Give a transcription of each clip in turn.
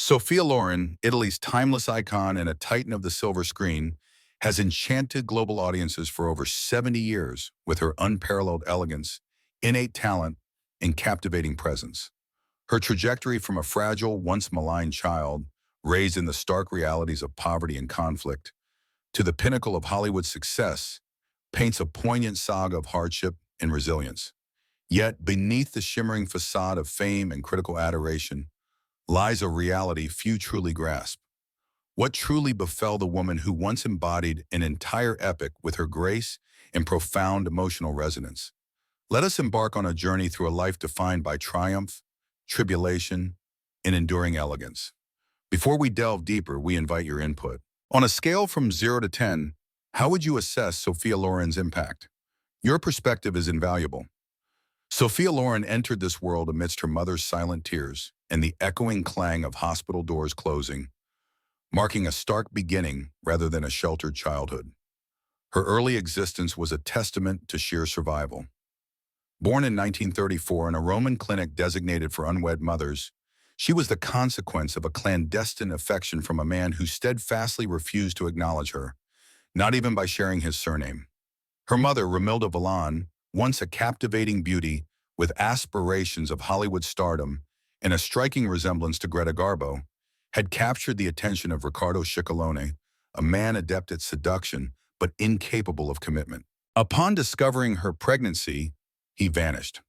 Sophia Loren, Italy's timeless icon and a titan of the silver screen, has enchanted global audiences for over 70 years with her unparalleled elegance, innate talent, and captivating presence. Her trajectory from a fragile, once maligned child, raised in the stark realities of poverty and conflict, to the pinnacle of Hollywood success, paints a poignant saga of hardship and resilience. Yet, beneath the shimmering facade of fame and critical adoration, lies a reality few truly grasp. What truly befell the woman who once embodied an entire epic with her grace and profound emotional resonance? Let us embark on a journey through a life defined by triumph, tribulation, and enduring elegance. Before we delve deeper, we invite your input. On a scale from 0 to 10, how would you assess Sophia Loren's impact? Your perspective is invaluable. Sophia Loren entered this world amidst her mother's silent tears and the echoing clang of hospital doors closing, marking a stark beginning rather than a sheltered childhood. Her early existence was a testament to sheer survival. Born in 1934 in a Roman clinic designated for unwed mothers, she was the consequence of a clandestine affection from a man who steadfastly refused to acknowledge her, not even by sharing his surname. Her mother, Romilda Villan, once a captivating beauty with aspirations of Hollywood stardom and a striking resemblance to Greta Garbo, had captured the attention of Riccardo Ciccolone, a man adept at seduction but incapable of commitment. Upon discovering her pregnancy, he vanished,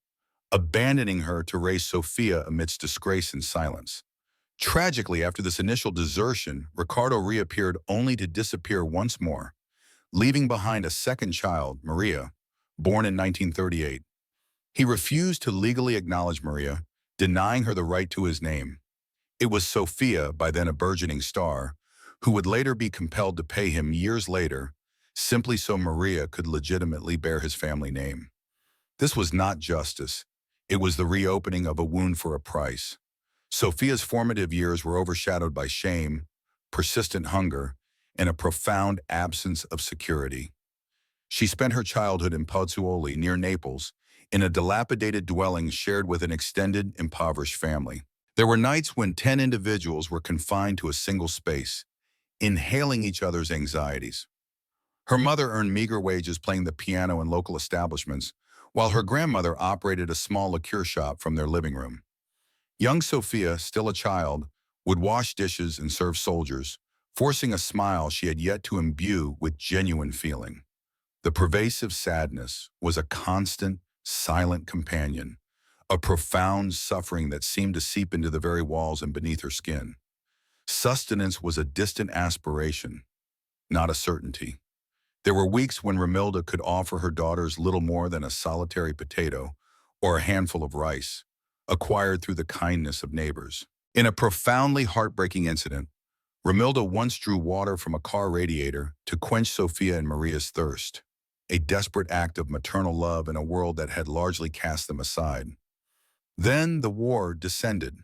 abandoning her to raise Sophia amidst disgrace and silence. Tragically, after this initial desertion, Riccardo reappeared only to disappear once more, leaving behind a second child, Maria, born in 1938. He refused to legally acknowledge Maria, denying her the right to his name. It was Sophia, by then a burgeoning star, who would later be compelled to pay him years later, simply so Maria could legitimately bear his family name. This was not justice. It was the reopening of a wound for a price. Sophia's formative years were overshadowed by shame, persistent hunger, and a profound absence of security. She spent her childhood in Pozzuoli, near Naples, in a dilapidated dwelling shared with an extended, impoverished family. There were nights when 10 individuals were confined to a single space, inhaling each other's anxieties. Her mother earned meager wages playing the piano in local establishments, while her grandmother operated a small liqueur shop from their living room. Young Sophia, still a child, would wash dishes and serve soldiers, forcing a smile she had yet to imbue with genuine feeling. The pervasive sadness was a constant, silent companion, a profound suffering that seemed to seep into the very walls and beneath her skin. Sustenance was a distant aspiration, not a certainty. There were weeks when Romilda could offer her daughters little more than a solitary potato or a handful of rice, acquired through the kindness of neighbors. In a profoundly heartbreaking incident, Romilda once drew water from a car radiator to quench Sophia and Maria's thirst, a desperate act of maternal love in a world that had largely cast them aside. Then the war descended.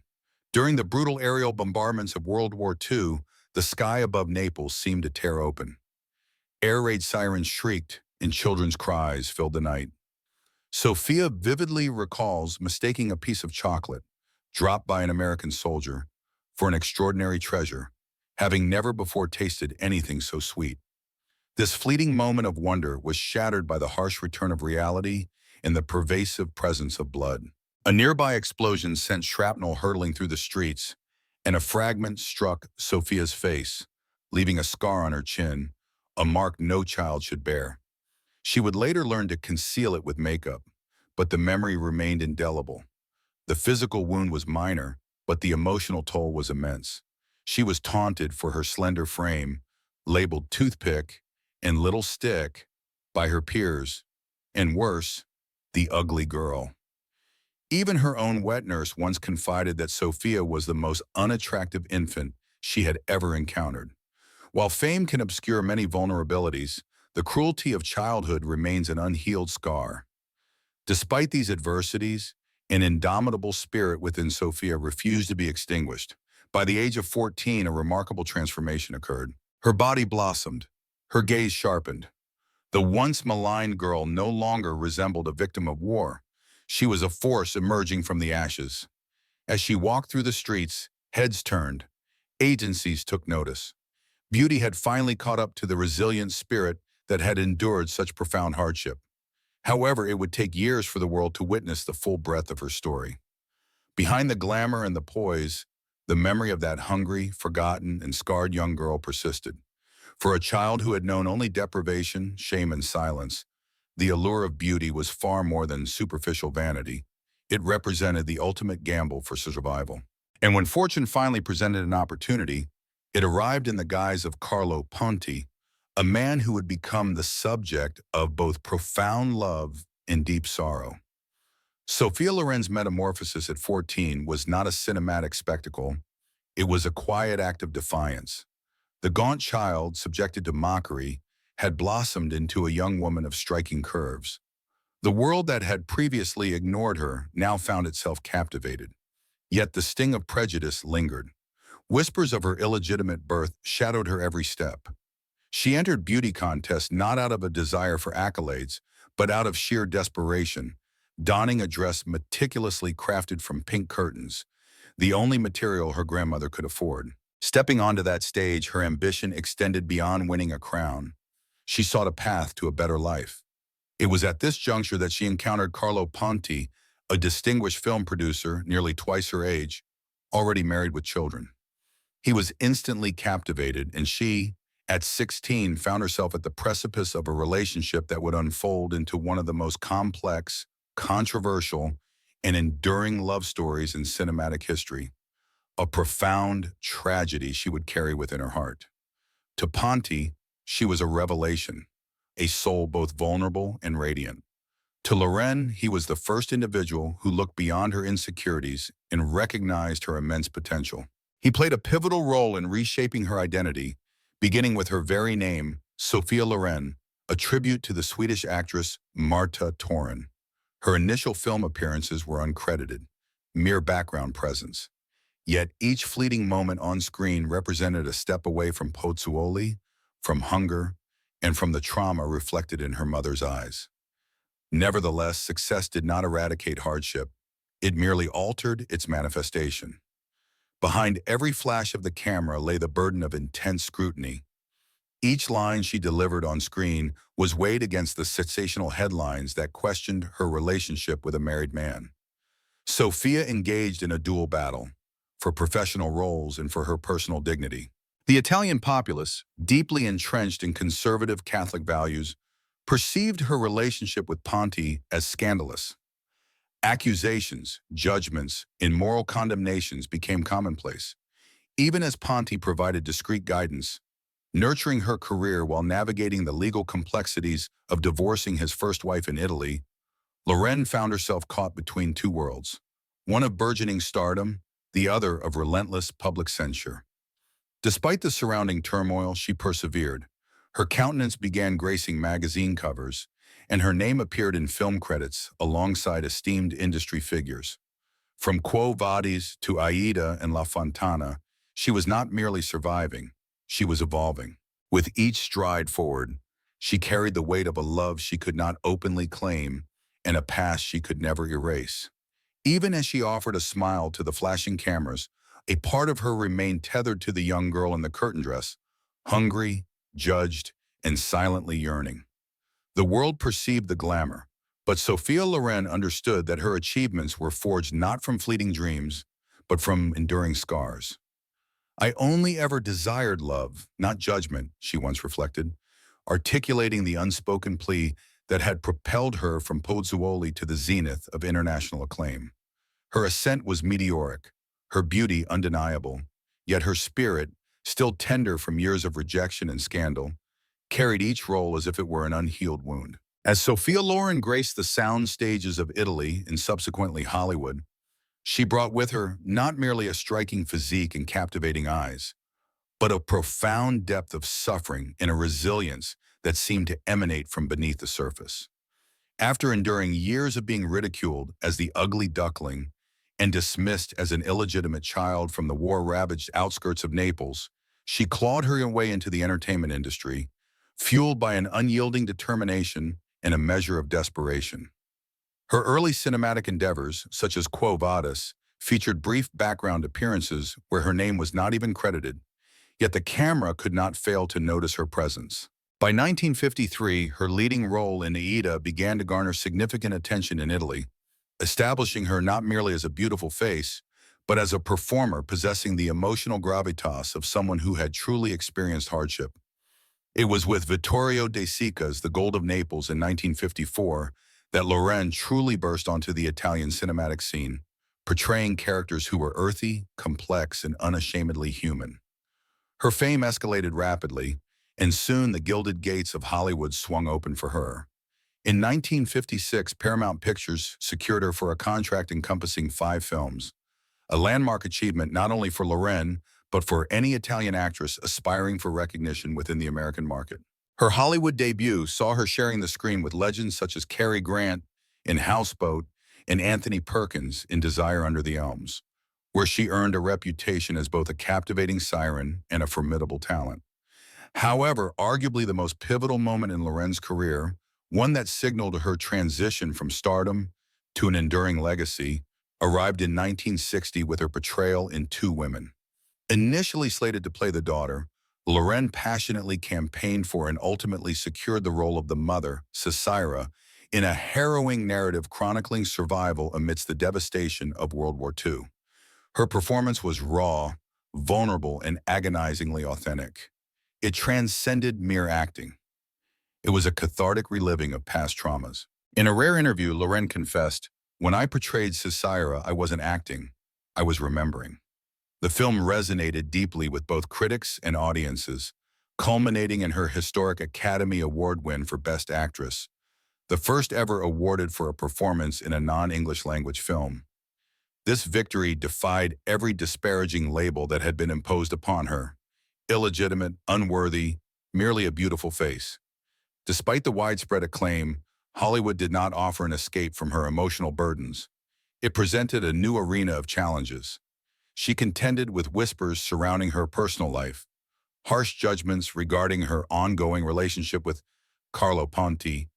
During the brutal aerial bombardments of World War II, the sky above Naples seemed to tear open. Air raid sirens shrieked, and children's cries filled the night. Sophia vividly recalls mistaking a piece of chocolate, dropped by an American soldier, for an extraordinary treasure, having never before tasted anything so sweet. This fleeting moment of wonder was shattered by the harsh return of reality and the pervasive presence of blood. A nearby explosion sent shrapnel hurtling through the streets, and a fragment struck Sophia's face, leaving a scar on her chin, a mark no child should bear. She would later learn to conceal it with makeup, but the memory remained indelible. The physical wound was minor, but the emotional toll was immense. She was taunted for her slender frame, labeled toothpick and little stick by her peers, and worse, the ugly girl. Even her own wet nurse once confided that Sophia was the most unattractive infant she had ever encountered. While fame can obscure many vulnerabilities, the cruelty of childhood remains an unhealed scar. Despite these adversities, an indomitable spirit within Sophia refused to be extinguished. By the age of 14, a remarkable transformation occurred. Her body blossomed, her gaze sharpened. The once maligned girl no longer resembled a victim of war. She was a force emerging from the ashes. As she walked through the streets, heads turned, Agencies took notice. Beauty had finally caught up to the resilient spirit that had endured such profound hardship. However, it would take years for the world to witness the full breadth of her story. Behind the glamour and the poise, the memory of that hungry, forgotten, and scarred young girl persisted. For a child who had known only deprivation, shame, and silence, the allure of beauty was far more than superficial vanity. It represented the ultimate gamble for survival. And when fortune finally presented an opportunity, it arrived in the guise of Carlo Ponti, a man who would become the subject of both profound love and deep sorrow. Sophia Loren's metamorphosis at 14 was not a cinematic spectacle. It was a quiet act of defiance. The gaunt child, subjected to mockery, had blossomed into a young woman of striking curves. The world that had previously ignored her now found itself captivated. Yet the sting of prejudice lingered. Whispers of her illegitimate birth shadowed her every step. She entered beauty contests not out of a desire for accolades, but out of sheer desperation, donning a dress meticulously crafted from pink curtains, the only material her grandmother could afford. Stepping onto that stage, her ambition extended beyond winning a crown. She sought a path to a better life. It was at this juncture that she encountered Carlo Ponti, a distinguished film producer, nearly twice her age, already married with children. He was instantly captivated, and she, at 16, found herself at the precipice of a relationship that would unfold into one of the most complex, controversial, and enduring love stories in cinematic history, a profound tragedy she would carry within her heart. To Ponti, she was a revelation, a soul both vulnerable and radiant. To Loren, he was the first individual who looked beyond her insecurities and recognized her immense potential. He played a pivotal role in reshaping her identity, beginning with her very name, Sophia Loren, a tribute to the Swedish actress Marta Torén. Her initial film appearances were uncredited, mere background presence. Yet each fleeting moment on screen represented a step away from Pozzuoli, from hunger, and from the trauma reflected in her mother's eyes. Nevertheless, success did not eradicate hardship. It merely altered its manifestation. Behind every flash of the camera lay the burden of intense scrutiny. Each line she delivered on screen was weighed against the sensational headlines that questioned her relationship with a married man. Sophia engaged in a dual battle, for professional roles and for her personal dignity. The Italian populace, deeply entrenched in conservative Catholic values, perceived her relationship with Ponti as scandalous. Accusations, judgments, and moral condemnations became commonplace. Even as Ponti provided discreet guidance, nurturing her career while navigating the legal complexities of divorcing his first wife in Italy, Loren found herself caught between two worlds, one of burgeoning stardom, the other of relentless public censure. Despite the surrounding turmoil, she persevered. Her countenance began gracing magazine covers, and her name appeared in film credits alongside esteemed industry figures. From Quo Vadis to Aida and La Fontana, she was not merely surviving, she was evolving. With each stride forward, she carried the weight of a love she could not openly claim and a past she could never erase. Even as she offered a smile to the flashing cameras, a part of her remained tethered to the young girl in the curtain dress, hungry, judged, and silently yearning. The world perceived the glamour, but Sophia Loren understood that her achievements were forged not from fleeting dreams, but from enduring scars. "I only ever desired love, not judgment," she once reflected, articulating the unspoken plea that had propelled her from Pozzuoli to the zenith of international acclaim. Her ascent was meteoric, her beauty undeniable, yet her spirit, still tender from years of rejection and scandal, carried each role as if it were an unhealed wound. As Sophia Loren graced the sound stages of Italy and subsequently Hollywood, she brought with her not merely a striking physique and captivating eyes, but a profound depth of suffering and a resilience that seemed to emanate from beneath the surface. After enduring years of being ridiculed as the ugly duckling and dismissed as an illegitimate child from the war-ravaged outskirts of Naples, she clawed her way into the entertainment industry, fueled by an unyielding determination and a measure of desperation. Her early cinematic endeavors, such as Quo Vadis, featured brief background appearances where her name was not even credited, yet the camera could not fail to notice her presence. By 1953, her leading role in Aida began to garner significant attention in Italy, establishing her not merely as a beautiful face, but as a performer possessing the emotional gravitas of someone who had truly experienced hardship. It was with Vittorio De Sica's The Gold of Naples in 1954 that Loren truly burst onto the Italian cinematic scene, portraying characters who were earthy, complex, and unashamedly human. Her fame escalated rapidly, and soon the gilded gates of Hollywood swung open for her. In 1956, Paramount Pictures secured her for a contract encompassing 5 films, a landmark achievement not only for Loren, but for any Italian actress aspiring for recognition within the American market. Her Hollywood debut saw her sharing the screen with legends such as Cary Grant in Houseboat and Anthony Perkins in Desire Under the Elms, where she earned a reputation as both a captivating siren and a formidable talent. However, arguably the most pivotal moment in Loren's career, one that signaled her transition from stardom to an enduring legacy, arrived in 1960 with her portrayal in Two Women. Initially slated to play the daughter, Loren passionately campaigned for and ultimately secured the role of the mother, Caesira, in a harrowing narrative chronicling survival amidst the devastation of World War II. Her performance was raw, vulnerable, and agonizingly authentic. It transcended mere acting. It was a cathartic reliving of past traumas. In a rare interview, Loren confessed, "When I portrayed Caesira, I wasn't acting, I was remembering." The film resonated deeply with both critics and audiences, culminating in her historic Academy Award win for Best Actress, the first ever awarded for a performance in a non-English language film. This victory defied every disparaging label that had been imposed upon her: illegitimate, unworthy, merely a beautiful face. Despite the widespread acclaim, Hollywood did not offer an escape from her emotional burdens. It presented a new arena of challenges. She contended with whispers surrounding her personal life, harsh judgments regarding her ongoing relationship with Carlo Ponti,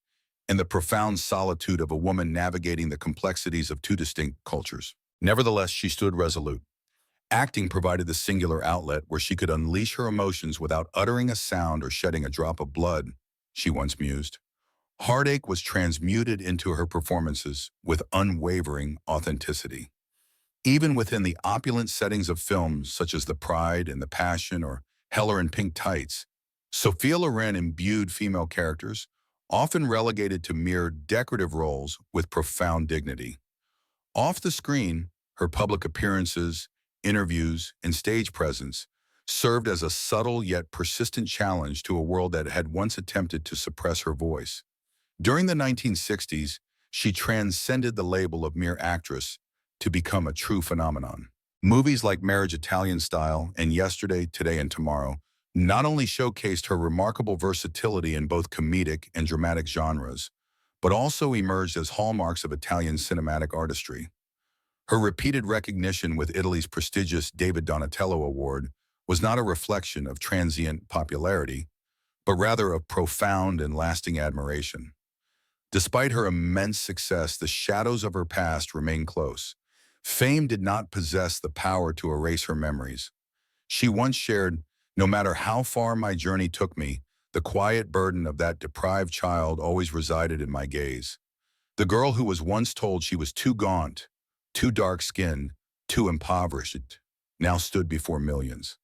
and the profound solitude of a woman navigating the complexities of two distinct cultures. Nevertheless, she stood resolute. Acting provided the singular outlet where she could unleash her emotions without uttering a sound or shedding a drop of blood, she once mused. Heartache was transmuted into her performances with unwavering authenticity. Even within the opulent settings of films such as The Pride and the Passion or Heller in Pink Tights, Sophia Loren imbued female characters, often relegated to mere decorative roles, with profound dignity. Off the screen, her public appearances, interviews, and stage presence served as a subtle yet persistent challenge to a world that had once attempted to suppress her voice. During the 1960s, she transcended the label of mere actress to become a true phenomenon. Movies like Marriage Italian Style and Yesterday, Today, and Tomorrow not only showcased her remarkable versatility in both comedic and dramatic genres, but also emerged as hallmarks of Italian cinematic artistry. Her repeated recognition with Italy's prestigious David Donatello Award was not a reflection of transient popularity, but rather of profound and lasting admiration. Despite her immense success, the shadows of her past remain close. Fame did not possess the power to erase her memories. She once shared, "No matter how far my journey took me, the quiet burden of that deprived child always resided in my gaze." The girl who was once told she was too gaunt, too dark-skinned, too impoverished, now stood before millions.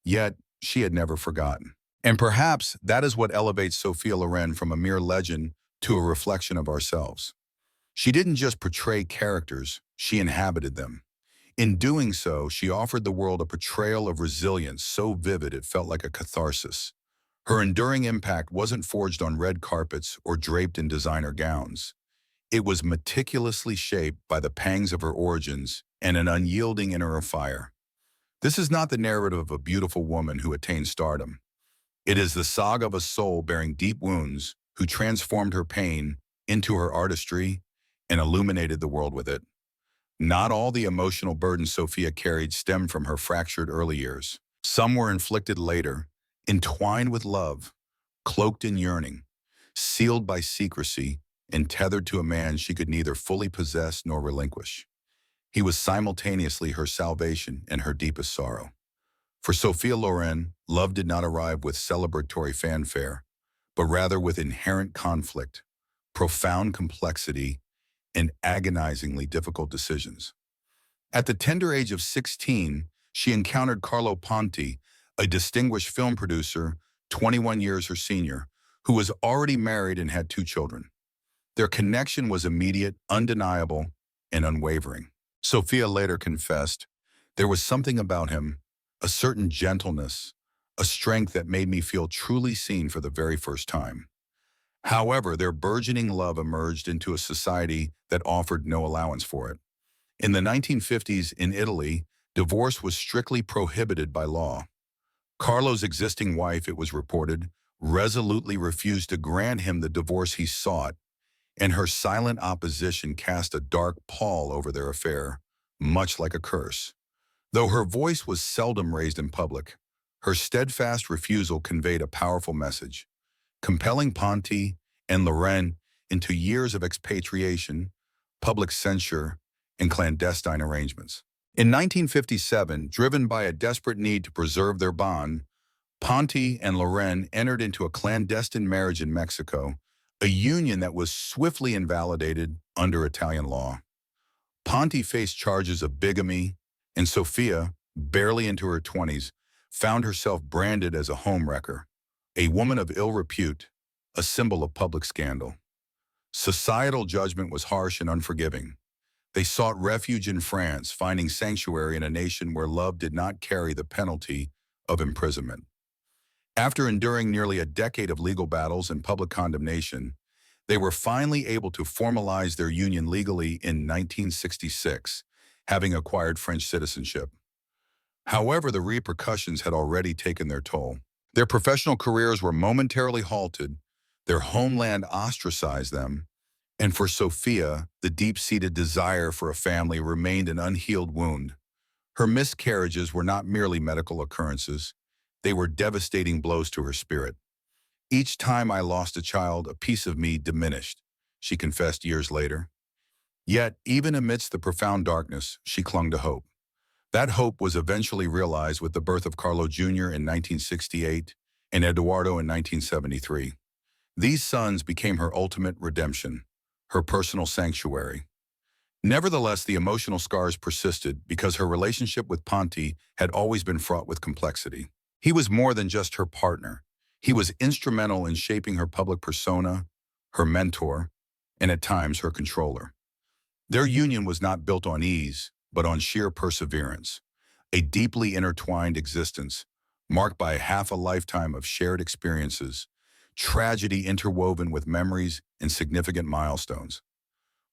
Yet, she had never forgotten. And perhaps that is what elevates Sophia Loren from a mere legend to a reflection of ourselves. She didn't just portray characters, she inhabited them. In doing so, she offered the world a portrayal of resilience so vivid it felt like a catharsis. Her enduring impact wasn't forged on red carpets or draped in designer gowns. It was meticulously shaped by the pangs of her origins and an unyielding inner fire. This is not the narrative of a beautiful woman who attained stardom. It is the saga of a soul bearing deep wounds who transformed her pain into her artistry and illuminated the world with it. Not all the emotional burden Sophia carried stemmed from her fractured early years. Some were inflicted later, entwined with love, cloaked in yearning, sealed by secrecy, and tethered to a man she could neither fully possess nor relinquish. He was simultaneously her salvation and her deepest sorrow. For Sophia Loren, love did not arrive with celebratory fanfare, but rather with inherent conflict, profound complexity, and agonizingly difficult decisions. At the tender age of 16, she encountered Carlo Ponti, a distinguished film producer, 21 years her senior, who was already married and had two children. Their connection was immediate, undeniable, and unwavering. Sophia later confessed, "There was something about him, a certain gentleness, a strength that made me feel truly seen for the very first time." However, their burgeoning love emerged into a society that offered no allowance for it. In the 1950s in Italy, divorce was strictly prohibited by law. Carlo's existing wife, it was reported, resolutely refused to grant him the divorce he sought, and her silent opposition cast a dark pall over their affair, much like a curse. Though her voice was seldom raised in public, her steadfast refusal conveyed a powerful message, compelling Ponti and Loren into years of expatriation, public censure, and clandestine arrangements. In 1957, driven by a desperate need to preserve their bond, Ponti and Loren entered into a clandestine marriage in Mexico, a union that was swiftly invalidated under Italian law. Ponti faced charges of bigamy, and Sophia, barely into her 20s, found herself branded as a homewrecker, a woman of ill repute, a symbol of public scandal. Societal judgment was harsh and unforgiving. They sought refuge in France, finding sanctuary in a nation where love did not carry the penalty of imprisonment. After enduring nearly a decade of legal battles and public condemnation, they were finally able to formalize their union legally in 1966, having acquired French citizenship. However, the repercussions had already taken their toll. Their professional careers were momentarily halted, their homeland ostracized them, and for Sophia, the deep-seated desire for a family remained an unhealed wound. Her miscarriages were not merely medical occurrences. They were devastating blows to her spirit. "Each time I lost a child, a piece of me diminished," she confessed years later. Yet, even amidst the profound darkness, she clung to hope. That hope was eventually realized with the birth of Carlo Jr. in 1968 and Eduardo in 1973. These sons became her ultimate redemption, her personal sanctuary. Nevertheless, the emotional scars persisted because her relationship with Ponti had always been fraught with complexity. He was more than just her partner. He was instrumental in shaping her public persona, her mentor, and at times her controller. Their union was not built on ease, but on sheer perseverance, a deeply intertwined existence marked by half a lifetime of shared experiences, tragedy interwoven with memories and significant milestones.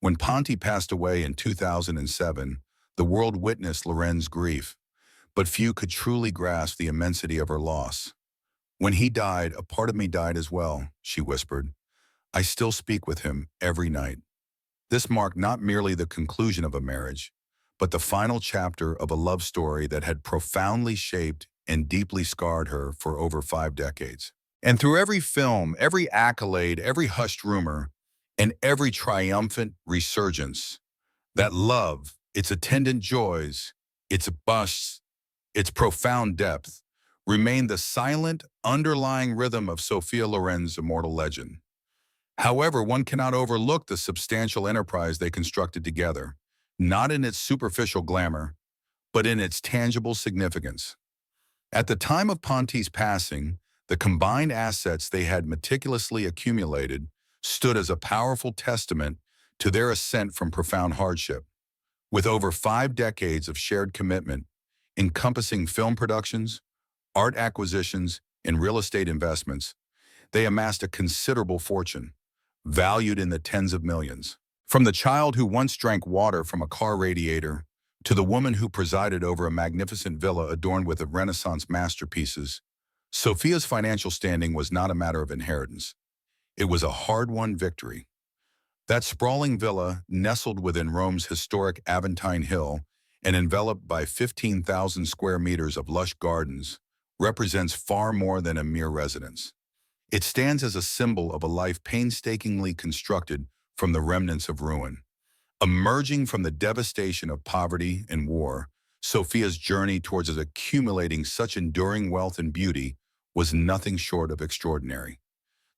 When Ponti passed away in 2007, the world witnessed Loren's grief, but few could truly grasp the immensity of her loss. "When he died, a part of me died as well," she whispered. "I still speak with him every night." This marked not merely the conclusion of a marriage, but the final chapter of a love story that had profoundly shaped and deeply scarred her for over 5 decades. And through every film, every accolade, every hushed rumor, and every triumphant resurgence, that love, its attendant joys, its busts, its profound depth, remained the silent, underlying rhythm of Sophia Loren's immortal legend. However, one cannot overlook the substantial enterprise they constructed together, not in its superficial glamour, but in its tangible significance. At the time of Ponti's passing, the combined assets they had meticulously accumulated stood as a powerful testament to their ascent from profound hardship. With over 5 decades of shared commitment, encompassing film productions, art acquisitions, and real estate investments, they amassed a considerable fortune, valued in the tens of millions. From the child who once drank water from a car radiator to the woman who presided over a magnificent villa adorned with Renaissance masterpieces, Sophia's financial standing was not a matter of inheritance. It was a hard-won victory. That sprawling villa, nestled within Rome's historic Aventine Hill and enveloped by 15,000 square meters of lush gardens, represents far more than a mere residence. It stands as a symbol of a life painstakingly constructed from the remnants of ruin, Emerging from the devastation of poverty and war, Sophia's journey towards accumulating such enduring wealth and beauty was nothing short of extraordinary.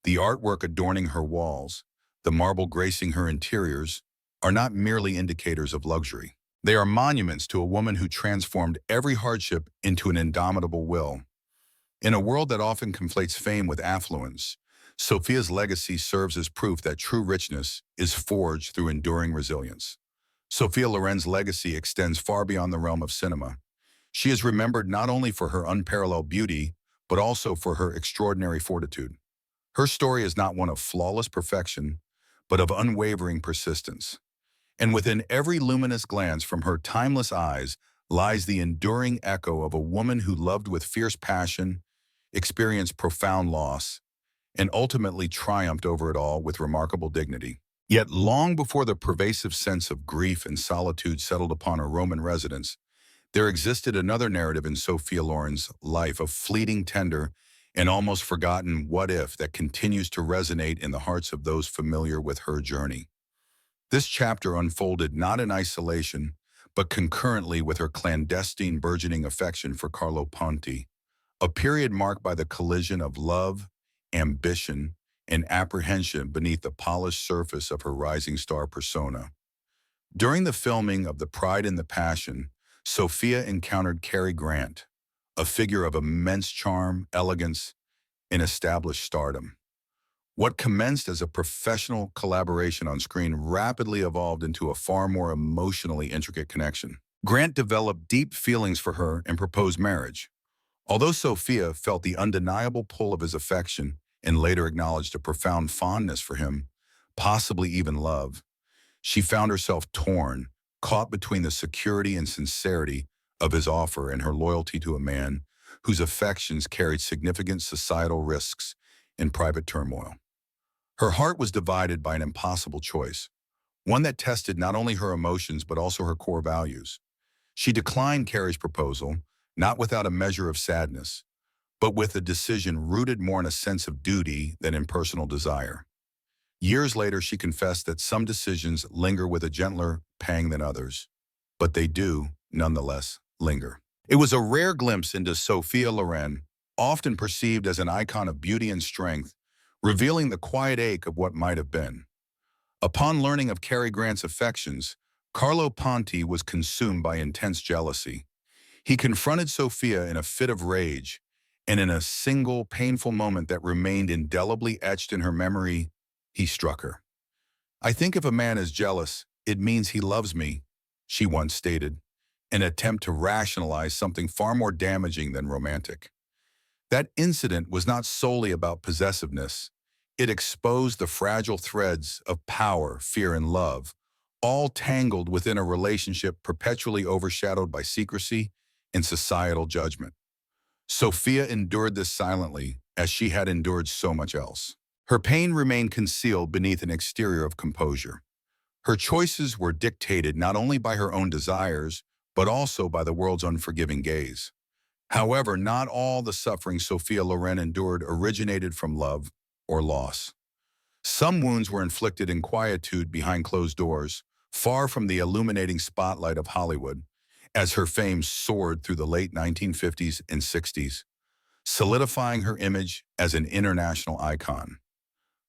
The artwork adorning her walls, the marble gracing her interiors, are not merely indicators of luxury. They are monuments to a woman who transformed every hardship into an indomitable will. In a world that often conflates fame with affluence, Sophia's legacy serves as proof that true richness is forged through enduring resilience. Sophia Loren's legacy extends far beyond the realm of cinema. She is remembered not only for her unparalleled beauty, but also for her extraordinary fortitude. Her story is not one of flawless perfection, but of unwavering persistence. And within every luminous glance from her timeless eyes lies the enduring echo of a woman who loved with fierce passion, experienced profound loss, and ultimately triumphed over it all with remarkable dignity. Yet long before the pervasive sense of grief and solitude settled upon her Roman residence, there existed another narrative in Sophia Loren's life, of fleeting, tender, and almost forgotten what-if that continues to resonate in the hearts of those familiar with her journey. This chapter unfolded not in isolation, but concurrently with her clandestine burgeoning affection for Carlo Ponti, a period marked by the collision of love, ambition, and apprehension beneath the polished surface of her rising star persona. During the filming of The Pride and the Passion, Sophia encountered Cary Grant, a figure of immense charm, elegance, and established stardom. What commenced as a professional collaboration on screen rapidly evolved into a far more emotionally intricate connection. Grant developed deep feelings for her and proposed marriage. Although Sophia felt the undeniable pull of his affection and later acknowledged a profound fondness for him, possibly even love, she found herself torn, caught between the security and sincerity of his offer and her loyalty to a man whose affections carried significant societal risks and private turmoil. Her heart was divided by an impossible choice, one that tested not only her emotions but also her core values. She declined Cary's proposal, not without a measure of sadness, but with a decision rooted more in a sense of duty than in personal desire. Years later, she confessed that some decisions linger with a gentler pang than others, but they do, nonetheless, linger. It was a rare glimpse into Sophia Loren, often perceived as an icon of beauty and strength, revealing the quiet ache of what might have been. Upon learning of Cary Grant's affections, Carlo Ponti was consumed by intense jealousy. He confronted Sophia in a fit of rage, and in a single painful moment that remained indelibly etched in her memory, he struck her. "I think if a man is jealous, it means he loves me," she once stated, an attempt to rationalize something far more damaging than romantic. That incident was not solely about possessiveness. It exposed the fragile threads of power, fear, and love, all tangled within a relationship perpetually overshadowed by secrecy and societal judgment. Sophia endured this silently, as she had endured so much else. Her pain remained concealed beneath an exterior of composure. Her choices were dictated not only by her own desires, but also by the world's unforgiving gaze. However, not all the suffering Sophia Loren endured originated from love or loss. Some wounds were inflicted in quietude behind closed doors, far from the illuminating spotlight of Hollywood, as her fame soared through the late 1950s and 60s, solidifying her image as an international icon.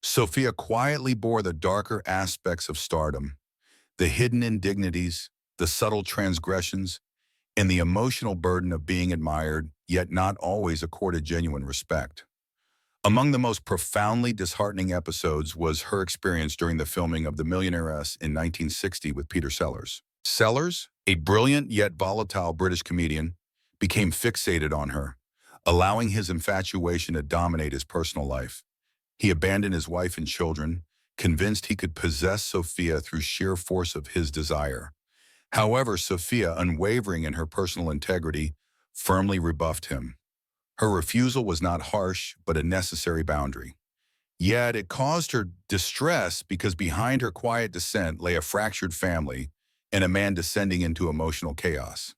Sophia quietly bore the darker aspects of stardom, the hidden indignities, the subtle transgressions, and the emotional burden of being admired, yet not always accorded genuine respect. Among the most profoundly disheartening episodes was her experience during the filming of The Millionairess in 1960 with Peter Sellers. Sellers, a brilliant yet volatile British comedian, became fixated on her, allowing his infatuation to dominate his personal life. He abandoned his wife and children, convinced he could possess Sophia through sheer force of his desire. However, Sophia, unwavering in her personal integrity, firmly rebuffed him. Her refusal was not harsh, but a necessary boundary. Yet it caused her distress because behind her quiet dissent lay a fractured family and a man descending into emotional chaos.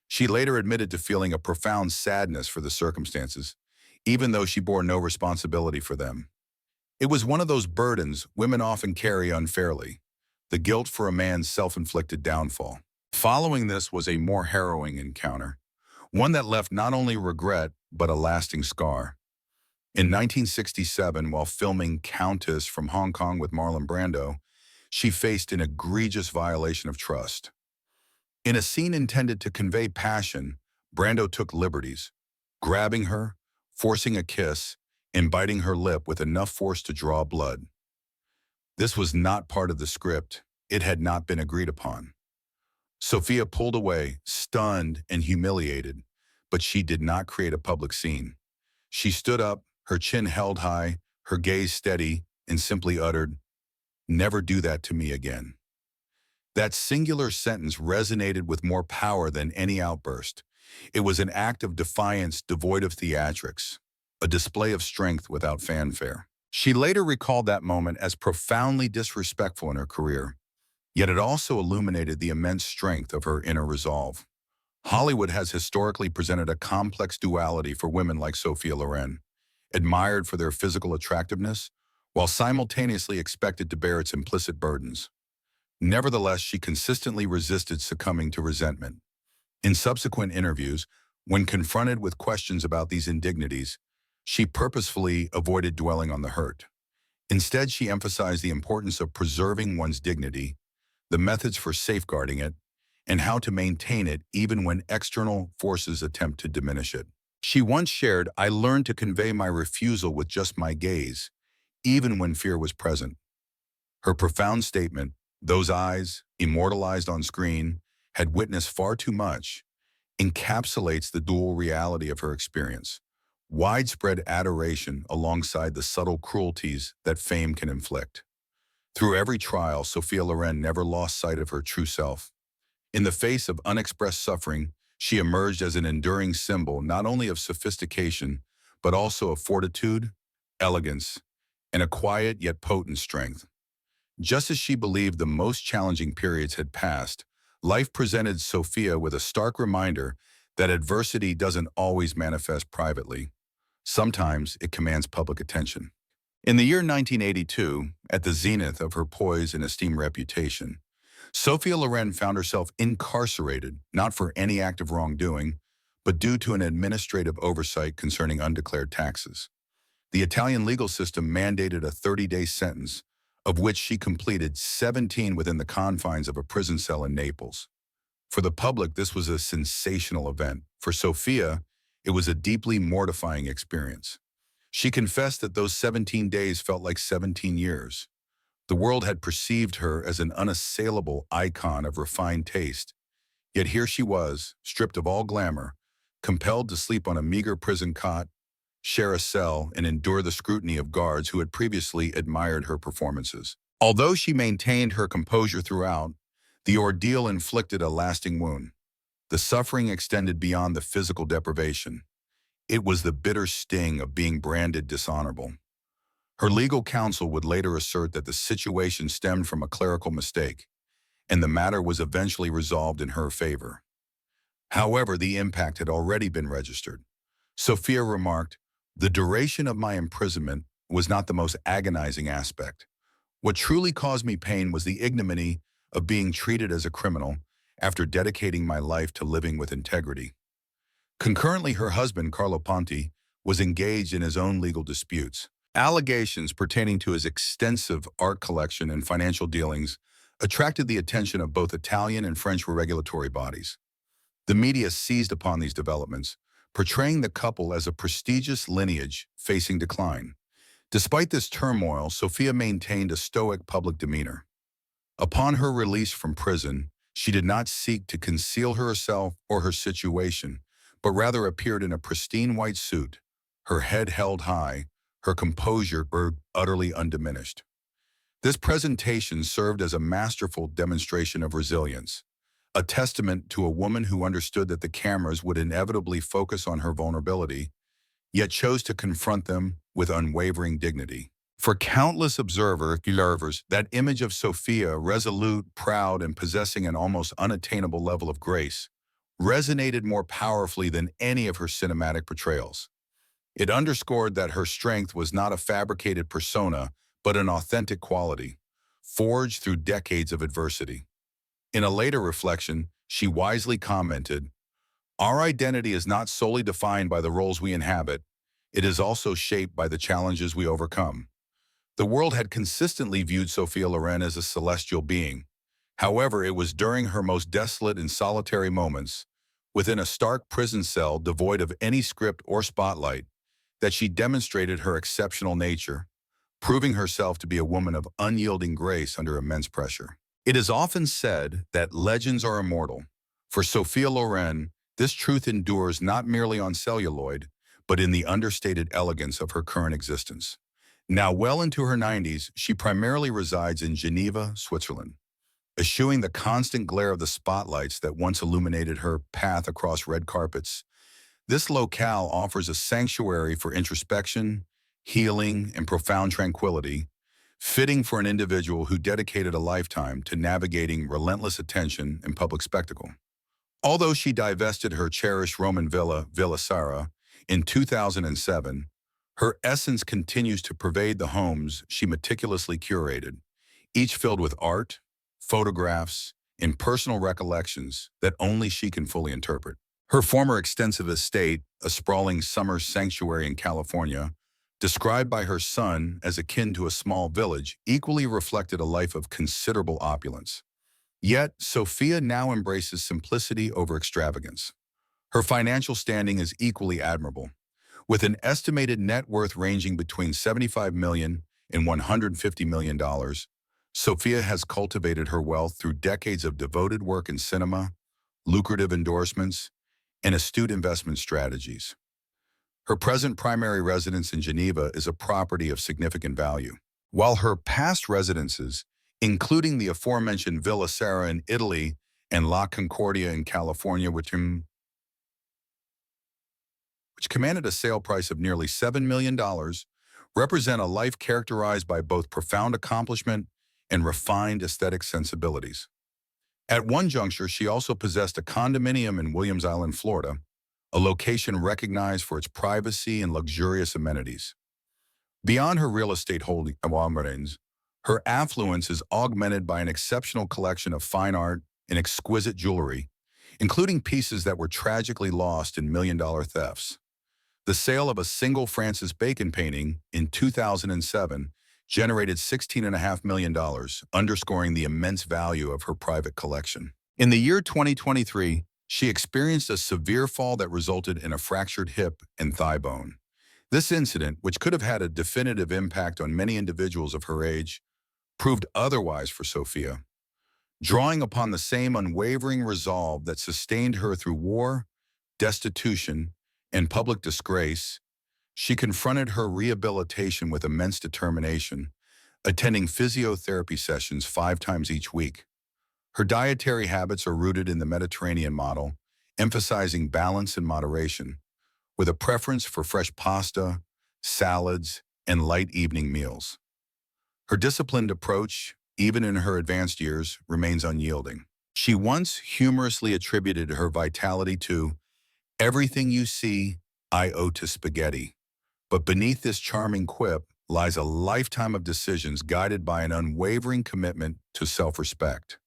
She later admitted to feeling a profound sadness for the circumstances, even though she bore no responsibility for them. It was one of those burdens women often carry unfairly, the guilt for a man's self-inflicted downfall. Following this was a more harrowing encounter, one that left not only regret, but a lasting scar. In 1967, while filming Countess from Hong Kong with Marlon Brando, she faced an egregious violation of trust. In a scene intended to convey passion, Brando took liberties, grabbing her, forcing a kiss, and biting her lip with enough force to draw blood. This was not part of the script. It had not been agreed upon. Sophia pulled away, stunned and humiliated, but she did not create a public scene. She stood up, her chin held high, her gaze steady, and simply uttered, "Never do that to me again." That singular sentence resonated with more power than any outburst. It was an act of defiance devoid of theatrics, a display of strength without fanfare. She later recalled that moment as profoundly disrespectful in her career, yet it also illuminated the immense strength of her inner resolve. Hollywood has historically presented a complex duality for women like Sophia Loren, admired for their physical attractiveness, while simultaneously expected to bear its implicit burdens. Nevertheless, she consistently resisted succumbing to resentment. In subsequent interviews, when confronted with questions about these indignities, she purposefully avoided dwelling on the hurt. Instead, she emphasized the importance of preserving one's dignity, the methods for safeguarding it, and how to maintain it even when external forces attempt to diminish it. She once shared, "I learned to convey my refusal with just my gaze, even when fear was present." Her profound statement, "Those eyes, immortalized on screen, had witnessed far too much," encapsulates the dual reality of her experience: widespread adoration alongside the subtle cruelties that fame can inflict. Through every trial, Sophia Loren never lost sight of her true self. In the face of unexpressed suffering, she emerged as an enduring symbol not only of sophistication, but also of fortitude, elegance, and a quiet yet potent strength. Just as she believed the most challenging periods had passed, life presented Sophia with a stark reminder that adversity doesn't always manifest privately. Sometimes it commands public attention. In the year 1982, at the zenith of her poise and esteemed reputation, Sophia Loren found herself incarcerated, not for any act of wrongdoing, but due to an administrative oversight concerning undeclared taxes. The Italian legal system mandated a 30-day sentence, of which she completed 17 within the confines of a prison cell in Naples. For the public, this was a sensational event. For Sophia, it was a deeply mortifying experience. She confessed that those 17 days felt like 17 years. The world had perceived her as an unassailable icon of refined taste. Yet here she was, stripped of all glamour, compelled to sleep on a meager prison cot, share a cell, and endure the scrutiny of guards who had previously admired her performances. Although she maintained her composure throughout, the ordeal inflicted a lasting wound. The suffering extended beyond the physical deprivation. It was the bitter sting of being branded dishonorable. Her legal counsel would later assert that the situation stemmed from a clerical mistake, and the matter was eventually resolved in her favor. However, the impact had already been registered. Sophia remarked, "The duration of my imprisonment was not the most agonizing aspect. What truly caused me pain was the ignominy of being treated as a criminal after dedicating my life to living with integrity." Concurrently, her husband, Carlo Ponti, was engaged in his own legal disputes. Allegations pertaining to his extensive art collection and financial dealings attracted the attention of both Italian and French regulatory bodies. The media seized upon these developments, portraying the couple as a prestigious lineage facing decline. Despite this turmoil, Sophia maintained a stoic public demeanor. Upon her release from prison, she did not seek to conceal herself or her situation, but rather appeared in a pristine white suit, her head held high, her composure utterly undiminished. This presentation served as a masterful demonstration of resilience, a testament to a woman who understood that the cameras would inevitably focus on her vulnerability, yet chose to confront them with unwavering dignity. For countless observers, that image of Sophia, resolute, proud, and possessing an almost unattainable level of grace, resonated more powerfully than any of her cinematic portrayals. It underscored that her strength was not a fabricated persona, but an authentic quality, forged through decades of adversity. In a later reflection, she wisely commented, "Our identity is not solely defined by the roles we inhabit, it is also shaped by the challenges we overcome." The world had consistently viewed Sophia Loren as a celestial being. However, it was during her most desolate and solitary moments, within a stark prison cell devoid of any script or spotlight, that she demonstrated her exceptional nature, proving herself to be a woman of unyielding grace under immense pressure. It is often said that legends are immortal. For Sophia Loren, this truth endures not merely on celluloid, but in the understated elegance of her current existence. Now well into her 90s, she primarily resides in Geneva, Switzerland, eschewing the constant glare of the spotlights that once illuminated her path across red carpets. This locale offers a sanctuary for introspection, healing, and profound tranquility, fitting for an individual who dedicated a lifetime to navigating relentless attention and public spectacle. Although she divested her cherished Roman villa, Villa Sara, in 2007, her essence continues to pervade the homes she meticulously curated, each filled with art, photographs, and personal recollections that only she can fully interpret. Her former extensive estate, a sprawling summer sanctuary in California, described by her son as akin to a small village, equally reflected a life of considerable opulence. Yet, Sophia now embraces simplicity over extravagance. Her financial standing is equally admirable. With an estimated net worth ranging between $75 million and $150 million, Sophia has cultivated her wealth through decades of devoted work in cinema, lucrative endorsements, and astute investment strategies. Her present primary residence in Geneva is a property of significant value, while her past residences, including the aforementioned Villa Sara in Italy and La Concordia in California, which commanded a sale price of nearly $7 million, represent a life characterized by both profound accomplishment and refined aesthetic sensibilities. At one juncture, she also possessed a condominium in Williams Island, Florida, a location recognized for its privacy and luxurious amenities. Beyond her real estate holdings, her affluence is augmented by an exceptional collection of fine art and exquisite jewelry, including pieces that were tragically lost in million-dollar thefts. The sale of a single Francis Bacon painting in 2007 generated $16.5 million, underscoring the immense value of her private collection. In the year 2023, she experienced a severe fall that resulted in a fractured hip and thigh bone. This incident, which could have had a definitive impact on many individuals of her age, proved otherwise for Sophia. Drawing upon the same unwavering resolve that sustained her through war, destitution, and public disgrace, she confronted her rehabilitation with immense determination, attending physiotherapy sessions 5 times each week. Her dietary habits are rooted in the Mediterranean model, emphasizing balance and moderation, with a preference for fresh pasta, salads, and light evening meals. Her disciplined approach, even in her advanced years, remains unyielding. She once humorously attributed her vitality to "everything you see, I owe to spaghetti." But beneath this charming quip lies a lifetime of decisions guided by an unwavering commitment to self-respect.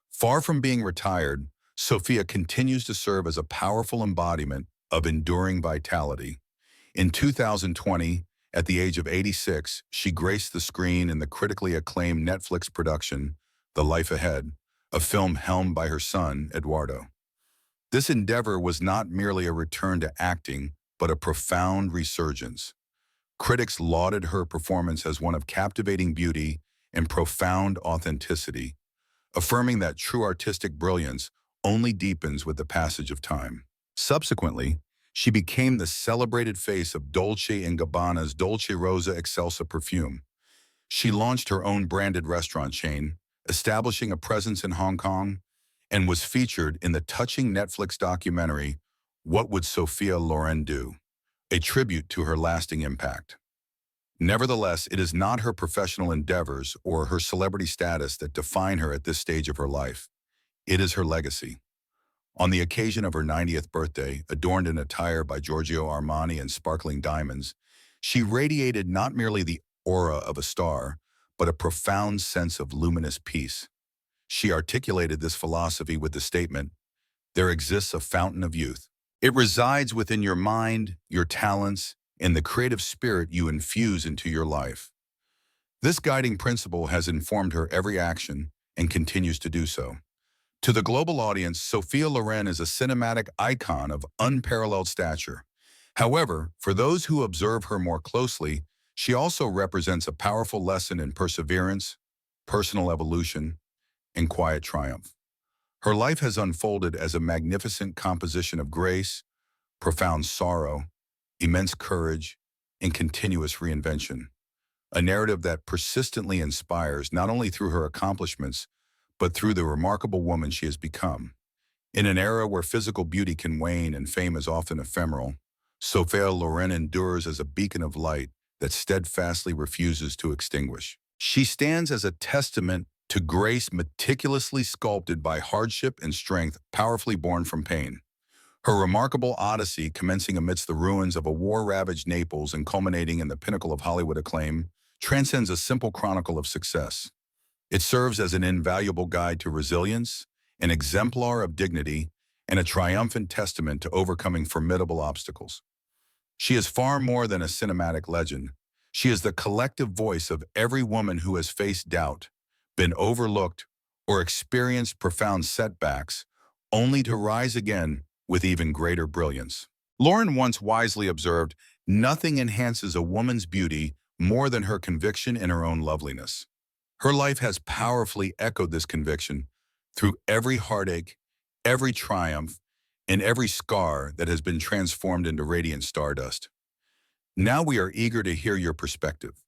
Far from being retired, Sophia continues to serve as a powerful embodiment of enduring vitality. In 2020, at the age of 86, she graced the screen in the critically acclaimed Netflix production, The Life Ahead, a film helmed by her son, Eduardo. This endeavor was not merely a return to acting, but a profound resurgence. Critics lauded her performance as one of captivating beauty and profound authenticity, affirming that true artistic brilliance only deepens with the passage of time. Subsequently, she became the celebrated face of Dolce & Gabbana's Dolce Rosa Excelsa perfume. She launched her own branded restaurant chain, establishing a presence in Hong Kong, and was featured in the touching Netflix documentary, What Would Sophia Loren Do?, a tribute to her lasting impact. Nevertheless, it is not her professional endeavors or her celebrity status that define her at this stage of her life. It is her legacy. On the occasion of her 90th birthday, adorned in attire by Giorgio Armani and sparkling diamonds, she radiated not merely the aura of a star, but a profound sense of luminous peace. She articulated this philosophy with the statement, "There exists a fountain of youth. It resides within your mind, your talents, and the creative spirit you infuse into your life." This guiding principle has informed her every action and continues to do so. To the global audience, Sophia Loren is a cinematic icon of unparalleled stature. However, for those who observe her more closely, she also represents a powerful lesson in perseverance, personal evolution, and quiet triumph. Her life has unfolded as a magnificent composition of grace, profound sorrow, immense courage, and continuous reinvention. A narrative that persistently inspires not only through her accomplishments, but through the remarkable woman she has become. In an era where physical beauty can wane and fame is often ephemeral, Sophia Loren endures as a beacon of light that steadfastly refuses to extinguish. She stands as a testament to grace meticulously sculpted by hardship and strength powerfully born from pain. Her remarkable odyssey, commencing amidst the ruins of a war-ravaged Naples and culminating in the pinnacle of Hollywood acclaim, transcends a simple chronicle of success. It serves as an invaluable guide to resilience, an exemplar of dignity, and a triumphant testament to overcoming formidable obstacles. She is far more than a cinematic legend. She is the collective voice of every woman who has faced doubt, been overlooked, or experienced profound setbacks, only to rise again with even greater brilliance. Lauren once wisely observed, "Nothing enhances a woman's beauty more than her conviction in her own loveliness." Her life has powerfully echoed this conviction through every heartache, every triumph, and every scar that has been transformed into radiant stardust. Now we are eager to hear your perspective.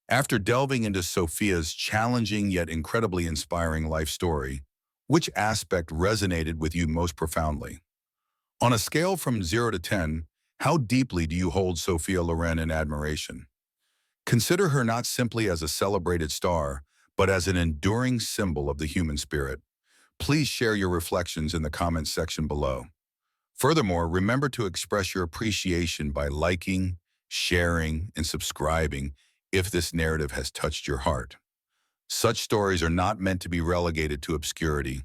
After delving into Sophia's challenging yet incredibly inspiring life story, which aspect resonated with you most profoundly? On a scale from 0 to 10, how deeply do you hold Sophia Loren in admiration? Consider her not simply as a celebrated star, but as an enduring symbol of the human spirit. Please share your reflections in the comments section below. Furthermore, remember to express your appreciation by liking, sharing, and subscribing if this narrative has touched your heart. Such stories are not meant to be relegated to obscurity.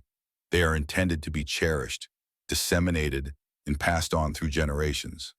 They are intended to be cherished, disseminated, and passed on through generations.